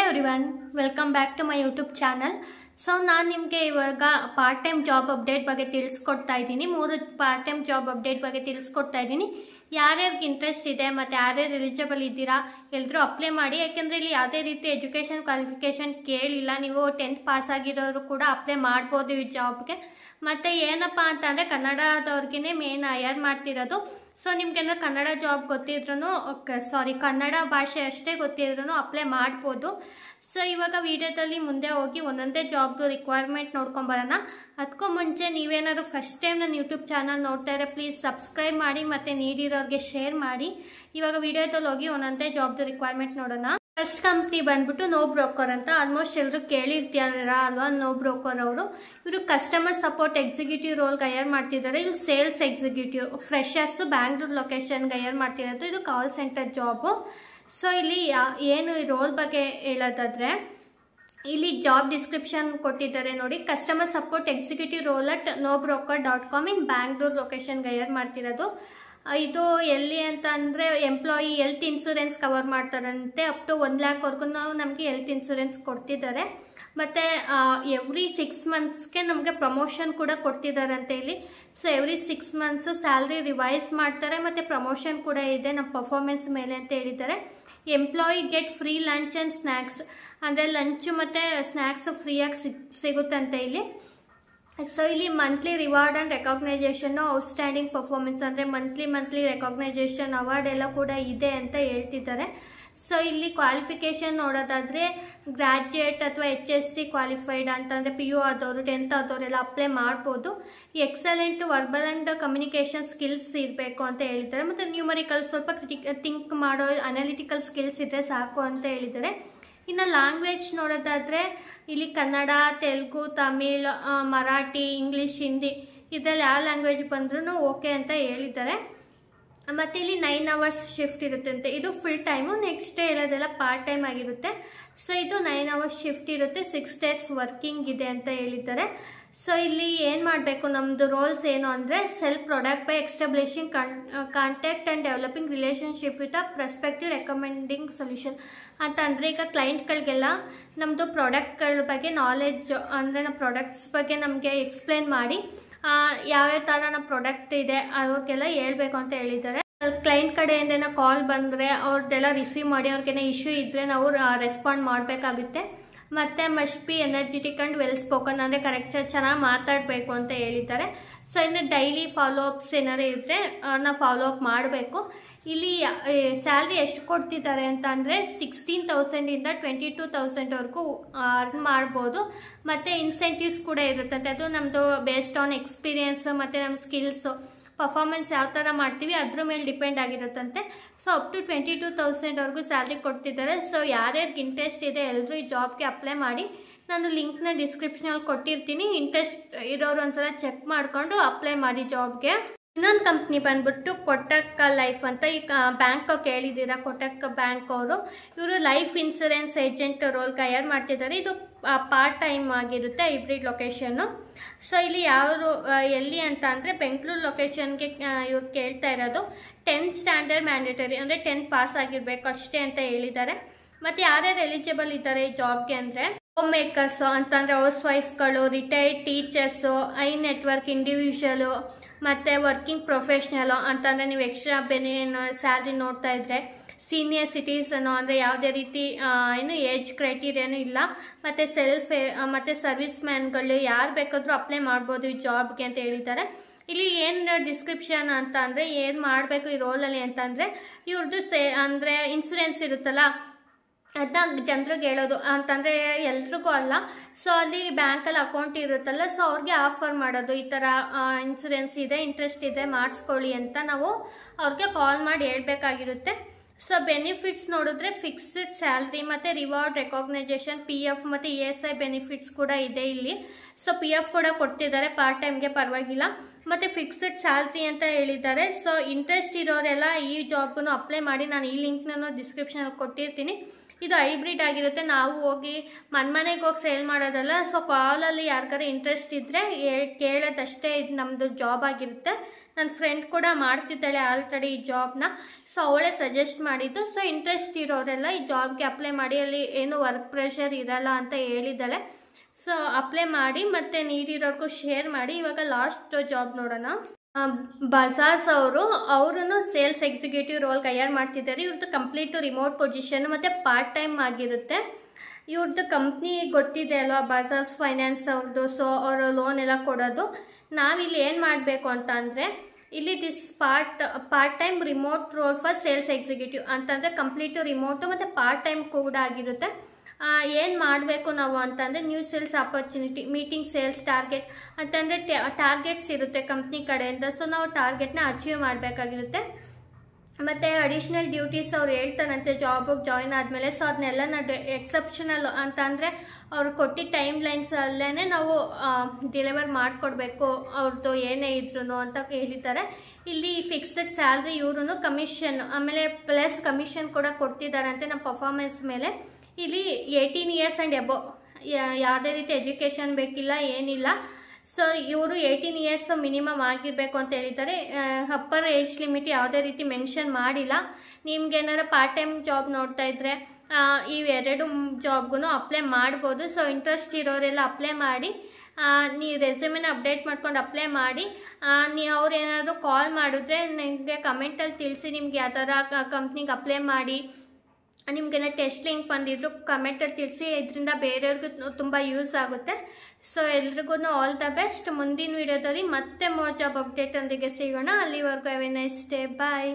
Everyone, welcome back to my YouTube channel. So ನಾನು ನಿಮಗೆ ಇವಾಗ ಪಾರ್ಟ್ ಟೈಮ್ ಜಾಬ್ ಅಪ್ಡೇಟ್ ಬಗ್ಗೆ ತಿಳಿಸ್ಕೊಡ್ತಾ ಇದ್ದೀನಿ. 3 ಪಾರ್ಟ್ ಟೈಮ್ ಜಾಬ್ ಅಪ್ಡೇಟ್ ಬಗ್ಗೆ ತಿಳಿಸ್ಕೊಡ್ತಾ ಇದ್ದೀನಿ. ಯಾರ್ಯಾರಿಗೆ ಇಂಟ್ರೆಸ್ಟ್ ಇದೆ ಮತ್ತು ಯಾರ್ಯಾರು ಎಲಿಜಿಬಲ್ ಇದ್ದೀರಾ ಎಲ್ಲರೂ ಅಪ್ಲೈ ಮಾಡಿ. ಯಾಕೆಂದರೆ ಇಲ್ಲಿ ಯಾವುದೇ ರೀತಿ ಎಜುಕೇಷನ್ ಕ್ವಾಲಿಫಿಕೇಷನ್ ಕೇಳಿಲ್ಲ. ನೀವು 10th ಪಾಸ್ ಆಗಿರೋರು ಕೂಡ ಅಪ್ಲೈ ಮಾಡ್ಬೋದು ಈ ಜಾಬ್ಗೆ. ಮತ್ತು ಏನಪ್ಪ ಅಂತಂದರೆ ಕನ್ನಡದವ್ರಿಗೇ ಮೇನ್ ಹೈಯರ್ ಮಾಡ್ತಿರೋದು. ಸೊ ನಿಮ್ಗೇನಾದ್ರು ಕನ್ನಡ ಜಾಬ್ ಗೊತ್ತಿದ್ರೂ ಕನ್ನಡ ಭಾಷೆ ಅಷ್ಟೇ ಗೊತ್ತಿದ್ರೂ ಅಪ್ಲೈ ಮಾಡ್ಬೋದು. ಸೊ ಇವಾಗ ವಿಡಿಯೋದಲ್ಲಿ ಮುಂದೆ ಹೋಗಿ ಒಂದೊಂದೇ ಜಾಬ್ದು ರಿಕ್ವೈರ್ಮೆಂಟ್ ನೋಡ್ಕೊಂಬರೋಣ. ಅದಕ್ಕೂ ಮುಂಚೆ ನೀವೇನಾದ್ರು ಫಸ್ಟ್ ಟೈಮ್ ನನ್ನ ಯೂಟ್ಯೂಬ್ ಚಾನಲ್ ನೋಡ್ತಾ ಇದ್ರೆ ಪ್ಲೀಸ್ ಸಬ್ಸ್ಕ್ರೈಬ್ ಮಾಡಿ ಮತ್ತು ನೀಡಿರೋರಿಗೆ ಶೇರ್ ಮಾಡಿ. ಇವಾಗ ವಿಡಿಯೋದಲ್ಲಿ ಹೋಗಿ ಒಂದೊಂದೇ ಜಾಬ್ದು ರಿಕ್ವೈರ್ಮೆಂಟ್ ನೋಡೋಣ. ಫಸ್ಟ್ ಕಂಪ್ನಿ ಬಂದ್ಬಿಟ್ಟು ನೋ ಬ್ರೋಕರ್ ಅಂತ. ಆಲ್ಮೋಸ್ಟ್ ಎಲ್ಲರೂ ಕೇಳಿರ್ತೀರ ಅಲ್ವಾ, ನೋ ಬ್ರೋಕರ್ ಅವರು. ಇವರು ಕಸ್ಟಮರ್ ಸಪೋರ್ಟ್ ಎಕ್ಸಿಕ್ಯೂಟಿವ್ ರೋಲ್ಗೆ ಹೈಯರ್ ಮಾಡ್ತಿದ್ದಾರೆ. ಇವರು ಸೇಲ್ಸ್ ಎಕ್ಸಿಕ್ಯೂಟಿವ್ ಫ್ರೆಶರ್ಸ್ ಬ್ಯಾಂಗ್ಳೂರ್ ಲೊಕೇಶನ್ಗೆ ಹೈಯರ್ ಮಾಡ್ತಿರೋದು. ಇದು ಕಾಲ್ ಸೆಂಟರ್ ಜಾಬು. ಸೊ ಇಲ್ಲಿ ಏನು ಈ ರೋಲ್ ಬಗ್ಗೆ ಹೇಳೋದಾದ್ರೆ ಇಲ್ಲಿ ಡಿಸ್ಕ್ರಿಪ್ಷನ್ ಕೊಟ್ಟಿದ್ದಾರೆ ನೋಡಿ. Customer support executive role at NoBroker.com in Bangalore ಲೊಕೇಶನ್ಗೆ ಹೈಯರ್ ಮಾಡ್ತಿರೋದು. ಇದು ಎಲ್ಲಿ ಅಂತ ಅಂದರೆ ಎಂಪ್ಲಾಯಿ ಹೆಲ್ತ್ ಇನ್ಶೂರೆನ್ಸ್ ಕವರ್ ಮಾಡ್ತಾರಂತೆ. ಅಪ್ ಟು 1 lakhವರೆಗೂ ನಮಗೆ ಹೆಲ್ತ್ ಇನ್ಶೂರೆನ್ಸ್ ಕೊಡ್ತಿದ್ದಾರೆ. ಮತ್ತು ಎವ್ರಿ 6 monthsಗೆ ನಮಗೆ ಪ್ರಮೋಷನ್ ಕೂಡ ಕೊಡ್ತಿದ್ದಾರಂತೆ ಇಲ್ಲಿ. So every 6 months salary revise ಮಾಡ್ತಾರೆ ಮತ್ತು ಪ್ರಮೋಷನ್ ಕೂಡ ಇದೆ ನಮ್ಮ ಪರ್ಫಾರ್ಮೆನ್ಸ್ ಮೇಲೆ ಅಂತ ಹೇಳಿದ್ದಾರೆ. Employee get free lunch and snacks, ಅಂದರೆ ಲಂಚ್ ಮತ್ತು ಸ್ನ್ಯಾಕ್ಸ್ ಫ್ರೀಯಾಗಿ ಸಿಗುತ್ತಂತೆ ಇಲ್ಲಿ. ಸೊ ಇಲ್ಲಿ ಮಂತ್ಲಿ ರಿವಾರ್ಡ್ ಆ್ಯಂಡ್ ರೆಕಾಗ್ನೈಜೇಷನ್ನು ಔಟ್ಸ್ಟ್ಯಾಂಡಿಂಗ್ ಪರ್ಫಾರ್ಮೆನ್ಸ್ ಅಂದರೆ ಮಂತ್ಲಿ ರೆಕಾಗ್ನೈಜೇಷನ್ ಅವಾರ್ಡ್ ಎಲ್ಲ ಕೂಡ ಇದೆ ಅಂತ ಹೇಳ್ತಿದ್ದಾರೆ. ಸೊ ಇಲ್ಲಿ ಕ್ವಾಲಿಫಿಕೇಷನ್ ನೋಡೋದಾದರೆ ಗ್ರ್ಯಾಜುಯೇಟ್ ಅಥವಾ HSC ಕ್ವಾಲಿಫೈಡ್ ಅಂತಂದರೆ PU ಆದವರು 10th ಆದವರೆಲ್ಲ ಅಪ್ಲೈ ಮಾಡ್ಬೋದು. Excellent verbal and communication skills ಇರಬೇಕು ಅಂತ ಹೇಳಿದ್ದಾರೆ. ಮತ್ತು ನ್ಯೂಮರಿಕಲ್ ಸ್ವಲ್ಪ ಥಿಂಕ್ ಮಾಡೋ ಅನಾಲಿಟಿಕಲ್ ಸ್ಕಿಲ್ಸ್ ಇದ್ದರೆ ಸಾಕು ಅಂತ ಹೇಳಿದ್ದಾರೆ. ಇನ್ನು ಲ್ಯಾಂಗ್ವೇಜ್ ನೋಡೋದಾದರೆ ಇಲ್ಲಿ ಕನ್ನಡ, ತೆಲುಗು, ತಮಿಳ್, ಮರಾಠಿ, ಇಂಗ್ಲೀಷ್, ಹಿಂದಿ ಇದರಲ್ಲಿ ಯಾವ ಲ್ಯಾಂಗ್ವೇಜ್ ಬಂದ್ರೂ ಓಕೆ ಅಂತ ಹೇಳಿದ್ದಾರೆ. ಮತ್ತು ಇಲ್ಲಿ 9 hours ಶಿಫ್ಟ್ ಇರುತ್ತಂತೆ. ಇದು ಫುಲ್ ಟೈಮು. ನೆಕ್ಸ್ಟ್ ಡೇ ಇರೋದೆಲ್ಲ ಪಾರ್ಟ್ ಟೈಮ್ ಆಗಿರುತ್ತೆ. ಸೊ ಇದು 9 hours ಶಿಫ್ಟ್ ಇರುತ್ತೆ. 6 days ವರ್ಕಿಂಗ್ ಇದೆ ಅಂತ ಹೇಳಿದ್ದಾರೆ. ಸೊ ಇಲ್ಲಿ ಏನು ಮಾಡಬೇಕು, ನಮ್ಮದು ರೋಲ್ಸ್ ಏನು ಅಂದರೆ self product by establishing contact and developing relationship with a prospective recommending solution ಅಂತ. ಅಂದರೆ ಈಗ ಕ್ಲೈಂಟ್ಗಳಿಗೆಲ್ಲ ನಮ್ಮದು ಪ್ರಾಡಕ್ಟ್ಗಳ ಬಗ್ಗೆ ನಾಲೆಡ್ಜ್, ಅಂದರೆ ನಮ್ಮ ಪ್ರಾಡಕ್ಟ್ಸ್ ಬಗ್ಗೆ ನಮಗೆ ಎಕ್ಸ್ಪ್ಲೇನ್ ಮಾಡಿ ಯಾವ್ಯಾವ ಥರ ನಮ್ಮ ಪ್ರಾಡಕ್ಟ್ ಇದೆ ಅವ್ರಿಗೆಲ್ಲ ಹೇಳ್ಬೇಕು ಅಂತ ಹೇಳಿದ್ದಾರೆ. ಕ್ಲೈಂಟ್ ಕಡೆಯಿಂದ ಕಾಲ್ ಬಂದರೆ ಅವ್ರದ್ದೆಲ್ಲ ರಿಸೀವ್ ಮಾಡಿ ಅವ್ರಿಗೇನೋ ಇಶ್ಯೂ ಇದ್ದರೆ ನಾವು ರೆಸ್ಪಾಂಡ್ ಮಾಡಬೇಕಾಗುತ್ತೆ. ಮತ್ತು must be energetic and well spoken, ಅಂದರೆ ಕರೆಕ್ಟ್ ಚೆನ್ನಾಗಿ ಮಾತಾಡಬೇಕು ಅಂತ ಹೇಳಿದ್ದಾರೆ. ಸೊ ಇನ್ನು ಡೈಲಿ ಫಾಲೋ ಅಪ್ಸ್ ಏನಾರು ಇದ್ದರೆ ನಾವು ಫಾಲೋ ಅಪ್ ಮಾಡಬೇಕು. ಇಲ್ಲಿ ಸ್ಯಾಲ್ರಿ ಎಷ್ಟು ಕೊಡ್ತಿದ್ದಾರೆ ಅಂತ ಅಂದರೆ 16,000ಇಂದ 22,000ವರೆಗೂ ಅರ್ನ್ ಮಾಡ್ಬೋದು. ಮತ್ತು ಇನ್ಸೆಂಟಿವ್ಸ್ ಕೂಡ ಇರುತ್ತಂತೆ. ಅದು ನಮ್ಮದು ಬೇಸ್ಡ್ ಆನ್ ಎಕ್ಸ್ಪೀರಿಯನ್ಸ್ ಮತ್ತು ನಮ್ಮ ಸ್ಕಿಲ್ಸು ಪರ್ಫಾರ್ಮೆನ್ಸ್ ಯಾವ ಥರ ಮಾಡ್ತೀವಿ ಅದ್ರ ಮೇಲೆ ಡಿಪೆಂಡ್ ಆಗಿರುತ್ತಂತೆ. ಸೊ ಅಪ್ ಟು 22,000ವರೆಗೂ ಸ್ಯಾಲ್ರಿ ಕೊಡ್ತಿದ್ದಾರೆ. ಸೊ ಯಾರ್ಯಾರಿಗೆ ಇಂಟ್ರೆಸ್ಟ್ ಇದೆ ಎಲ್ಲರೂ ಈ ಜಾಬ್ಗೆ ಅಪ್ಲೈ ಮಾಡಿ. ನಾನು ಲಿಂಕ್ನ ಡಿಸ್ಕ್ರಿಪ್ಷನಲ್ಲಿ ಕೊಟ್ಟಿರ್ತೀನಿ. ಇಂಟ್ರೆಸ್ಟ್ ಇರೋರು ಒಂದ್ಸಲ ಚೆಕ್ ಮಾಡಿಕೊಂಡು ಅಪ್ಲೈ ಮಾಡಿ ಜಾಬ್ಗೆ. ಇನ್ನೊಂದು ಕಂಪ್ನಿ ಬಂದ್ಬಿಟ್ಟು ಕೊಟಕ್ ಲೈಫ್ ಅಂತ. ಈಗ ಬ್ಯಾಂಕ್ ಕೇಳಿದ್ದೀರಾ, ಕೊಟಕ್ ಬ್ಯಾಂಕ್ ಅವರು. ಇವರು ಲೈಫ್ ಇನ್ಶೂರೆನ್ಸ್ ಏಜೆಂಟ್ ರೋಲ್ಗೆ ಹೈಯರ್ ಮಾಡ್ತಿದ್ದಾರೆ. ಇದು ಪಾರ್ಟ್ ಟೈಮ್ ಆಗಿರುತ್ತೆ, ಹೈಬ್ರಿಡ್ ಲೊಕೇಶನ್ನು. ಸೊ ಇಲ್ಲಿ ಯಾರು ಎಲ್ಲಿ ಅಂತ ಅಂದರೆ ಬೆಂಗಳೂರು ಲೊಕೇಶನ್ಗೆ ಇವ್ರು ಕೇಳ್ತಾ ಇರೋದು. 10th ಸ್ಟ್ಯಾಂಡರ್ಡ್ ಮ್ಯಾಂಡೇಟರಿ, ಅಂದರೆ 10th ಪಾಸ್ ಆಗಿರಬೇಕು ಅಷ್ಟೇ ಅಂತ ಹೇಳಿದ್ದಾರೆ. ಮತ್ತು ಯಾರ್ಯಾರು ಎಲಿಜಿಬಲ್ ಇದ್ದಾರೆ ಈ ಜಾಬ್ಗೆ ಅಂದರೆ ಹೋಮ್ ಮೇಕರ್ಸು ಅಂತಂದರೆ ಹೌಸ್ ವೈಫ್ಗಳು, retired teachers, high network individuals, ಮತ್ತು ವರ್ಕಿಂಗ್ ಪ್ರೊಫೆಷ್ನಲು ಅಂತಂದರೆ ನೀವು ಎಕ್ಸ್ಟ್ರಾ ಸ್ಯಾಲ್ರಿ ನೋಡ್ತಾ ಇದ್ರೆ, ಸೀನಿಯರ್ ಸಿಟಿಸನು ಅಂದರೆ ಯಾವುದೇ ರೀತಿ ಏನು ಏಜ್ ಕ್ರೈಟೀರಿಯಾನು ಇಲ್ಲ, ಮತ್ತು ಸರ್ವಿಸ್ ಮ್ಯಾನ್ಗಳು ಯಾರು ಬೇಕಾದರೂ ಅಪ್ಲೈ ಮಾಡ್ಬೋದು ಈ ಜಾಬ್ಗೆ ಅಂತ ಹೇಳಿದ್ದಾರೆ. ಇಲ್ಲಿ ಏನು ಡಿಸ್ಕ್ರಿಪ್ಷನ್ ಅಂತ ಅಂದರೆ ಏನು ಮಾಡಬೇಕು ಈ ರೋಲಲ್ಲಿ ಅಂತಂದರೆ ಇವ್ರದ್ದು ಅಂದರೆ ಇನ್ಸೂರೆನ್ಸ್ ಇರುತ್ತಲ್ಲ ಅದನ್ನ ಜನರಿಗೆ ಹೇಳೋದು ಅಂತಂದರೆ ಎಲ್ರಿಗೂ ಅಲ್ಲ. ಸೊ ಅಲ್ಲಿ ಬ್ಯಾಂಕಲ್ಲಿ ಅಕೌಂಟ್ ಇರುತ್ತಲ್ಲ, ಸೊ ಅವ್ರಿಗೆ ಆಫರ್ ಮಾಡೋದು, ಈ ಥರ ಇನ್ಸೂರೆನ್ಸ್ ಇದೆ, ಇಂಟ್ರೆಸ್ಟ್ ಇದೆ, ಮಾಡಿಸ್ಕೊಳ್ಳಿ ಅಂತ ನಾವು ಅವ್ರಿಗೆ ಕಾಲ್ ಮಾಡಿ ಹೇಳ್ಬೇಕಾಗಿರುತ್ತೆ. ಸೊ ಬೆನಿಫಿಟ್ಸ್ ನೋಡಿದ್ರೆ ಫಿಕ್ಸ್ಡ್ ಸ್ಯಾಲ್ರಿ ಮತ್ತು ರಿವಾರ್ಡ್ ರೆಕಾಗ್ನೈಜೇಷನ್, PF ಮತ್ತು ESI ಬೆನಿಫಿಟ್ಸ್ ಕೂಡ ಇದೆ ಇಲ್ಲಿ. ಸೊ PF ಕೂಡ ಕೊಡ್ತಿದ್ದಾರೆ ಪಾರ್ಟ್ ಟೈಮ್ಗೆ, ಪರವಾಗಿಲ್ಲ. ಮತ್ತು ಫಿಕ್ಸ್ಡ್ ಸ್ಯಾಲ್ರಿ ಅಂತ ಹೇಳಿದ್ದಾರೆ. ಸೊ ಇಂಟ್ರೆಸ್ಟ್ ಇರೋರೆಲ್ಲ ಈ ಜಾಬ್ಗೂ ಅಪ್ಲೈ ಮಾಡಿ. ನಾನು ಈ ಲಿಂಕ್ನ ಡಿಸ್ಕ್ರಿಪ್ಷನಲ್ಲಿ ಕೊಟ್ಟಿರ್ತೀನಿ. ಇದು ಹೈಬ್ರಿಡ್ ಆಗಿರುತ್ತೆ. ನಾವು ಹೋಗಿ ಮನೆಗೆ ಹೋಗಿ ಸೇಲ್ ಮಾಡೋದಲ್ಲ. ಸೊ ಕಾಲಲ್ಲಿ ಯಾರಿಗಾರು ಇಂಟ್ರೆಸ್ಟ್ ಇದ್ದರೆ ಕೇಳೋದಷ್ಟೇ. ಇದು ನಮ್ಮದು ಜಾಬ್ ಆಗಿರುತ್ತೆ. ನನ್ನ ಫ್ರೆಂಡ್ ಕೂಡ ಮಾಡ್ತಿದ್ದಾಳೆ ಆಲ್ರೆಡಿ ಈ ಜಾಬ್ನ. ಸೊ ಅವಳೇ ಸಜೆಸ್ಟ್ ಮಾಡಿದ್ದು. ಸೊ ಇಂಟ್ರೆಸ್ಟ್ ಇರೋರೆಲ್ಲ ಈ ಜಾಬ್ಗೆ ಅಪ್ಲೈ ಮಾಡಿ, ಅಲ್ಲಿ ಏನು ವರ್ಕ್ ಪ್ರೆಷರ್ ಇರಲ್ಲ ಅಂತ ಹೇಳಿದ್ದಾಳೆ. ಸೊ ಅಪ್ಲೈ ಮಾಡಿ ಮತ್ತು ನೀಡಿರೋರ್ಗೂ ಶೇರ್ ಮಾಡಿ. ಇವಾಗ ಲಾಸ್ಟ್ ಜಾಬ್ ನೋಡೋಣ. ಬಜಾಜ್ ಅವರು ಸೇಲ್ಸ್ ಎಕ್ಸಿಕ್ಯೂಟಿವ್ ರೋಲ್ಗೆ ಹೈಯರ್ ಮಾಡ್ತಿದ್ದಾರೆ. ಇವ್ರದ್ದು ಕಂಪ್ಲೀಟು ರಿಮೋಟ್ ಪೊಸಿಷನ್ ಮತ್ತು ಪಾರ್ಟ್ ಟೈಮ್ ಆಗಿರುತ್ತೆ. ಇವ್ರದ್ದು ಕಂಪ್ನಿ ಗೊತ್ತಿದೆ ಅಲ್ವಾ, ಬಜಾಜ್ ಫೈನಾನ್ಸ್ ಅವ್ರದ್ದು. ಸೊ ಅವರು ಲೋನ್ ಎಲ್ಲ ಕೊಡೋದು. ನಾವಿಲ್ಲಿ ಏನು ಮಾಡಬೇಕು ಅಂತ ಅಂದರೆ, ಇಲ್ಲಿ this part time remote roll for sales executive ಅಂತಂದರೆ ಕಂಪ್ಲೀಟು ರಿಮೋಟು ಮತ್ತು ಪಾರ್ಟ್ ಟೈಮ್ ಕೂಡ ಆಗಿರುತ್ತೆ. ಏನು ಮಾಡಬೇಕು ನಾವು ಅಂತಂದರೆ, new sales opportunity, meeting sales target ಅಂತಂದರೆ ಟಾರ್ಗೆಟ್ಸ್ ಇರುತ್ತೆ ಕಂಪ್ನಿ ಕಡೆಯಿಂದ. ಸೊ ನಾವು ಟಾರ್ಗೆಟ್ನ ಅಚೀವ್ ಮಾಡಬೇಕಾಗಿರುತ್ತೆ. ಮತ್ತು ಅಡಿಷ್ನಲ್ ಡ್ಯೂಟೀಸ್ ಅವ್ರು ಹೇಳ್ತಾರಂತೆ ಜಾಬಿಗೆ ಜಾಯಿನ್ ಆದಮೇಲೆ. ಸೊ ಅದನ್ನೆಲ್ಲ ಎಕ್ಸೆಪ್ಷನಲ್ ಅಂತಂದರೆ ಅವ್ರು ಕೊಟ್ಟಿದ್ದ ಟೈಮ್ ಲೈನ್ಸಲ್ಲೇ ನಾವು ಡೆಲಿವರ್ ಮಾಡಿಕೊಡ್ಬೇಕು ಅವ್ರದ್ದು ಏನೇ ಇದ್ರು ಅಂತ ಹೇಳಿದ್ದಾರೆ. ಇಲ್ಲಿ ಫಿಕ್ಸ್ಡ್ ಸ್ಯಾಲ್ರಿ, ಇವರು ಕಮಿಷನ್, ಆಮೇಲೆ ಪ್ಲಸ್ ಕಮಿಷನ್ ಕೂಡ ಕೊಡ್ತಿದ್ದಾರಂತೆ ನಮ್ಮ ಪರ್ಫಾರ್ಮೆನ್ಸ್ ಮೇಲೆ. ಇಲ್ಲಿ 18 ಇಯರ್ಸ್ ಆ್ಯಂಡ್ ಎಬೋ, ಯಾವುದೇ ರೀತಿ ಎಜುಕೇಷನ್ ಬೇಕಿಲ್ಲ, ಏನಿಲ್ಲ. ಸೊ ಇವರು 18 ಇಯರ್ಸ್ ಮಿನಿಮಮ್ ಆಗಿರಬೇಕು ಅಂತ ಹೇಳಿದ್ದಾರೆ. ಅಪ್ಪರ್ ಏಜ್ ಲಿಮಿಟ್ ಯಾವುದೇ ರೀತಿ ಮೆನ್ಷನ್ ಮಾಡಿಲ್ಲ. ನಿಮ್ಗೇನಾರು ಪಾರ್ಟ್ ಟೈಮ್ ಜಾಬ್ ನೋಡ್ತಾ ಇದ್ರೆ ಇವೆರಡು ಜಾಬ್ಗೂ ಅಪ್ಲೈ ಮಾಡ್ಬೋದು. ಸೊ ಇಂಟ್ರೆಸ್ಟ್ ಇರೋರೆಲ್ಲ ಅಪ್ಲೈ ಮಾಡಿ. ನೀವು ರೆಸ್ಯೂಮೆನ ಅಪ್ಡೇಟ್ ಮಾಡ್ಕೊಂಡು ಅಪ್ಲೈ ಮಾಡಿ. ನೀವು ಅವ್ರೇನಾದರೂ ಕಾಲ್ ಮಾಡಿದ್ರೆ ನಿಮಗೆ ಕಮೆಂಟಲ್ಲಿ ತಿಳಿಸಿ ನಿಮ್ಗೆ ಯಾವ ಥರ ಕಂಪ್ನಿಗೆ ಅಪ್ಲೈ ಮಾಡಿ. ನಿಮಗೇನೋ ಟೆಸ್ಟ್ ಲಿಂಕ್ ಬಂದಿದ್ರು ಕಮೆಂಟಲ್ಲಿ ತಿಳಿಸಿ. ಇದರಿಂದ ಬೇರೆಯವ್ರಿಗೂ ತುಂಬ ಯೂಸ್ ಆಗುತ್ತೆ. ಸೊ ಎಲ್ರಿಗೂ ಆಲ್ ದ ಬೆಸ್ಟ್. ಮುಂದಿನ ವಿಡಿಯೋದಲ್ಲಿ ಮತ್ತೆ ಮೋರ್ ಜಾಬ್ ಅಪ್ಡೇಟ್ ಒಂದಿಗೆ ಸಿಗೋಣ. ಅಲ್ಲಿವರೆಗೂ have a nice day. Bye.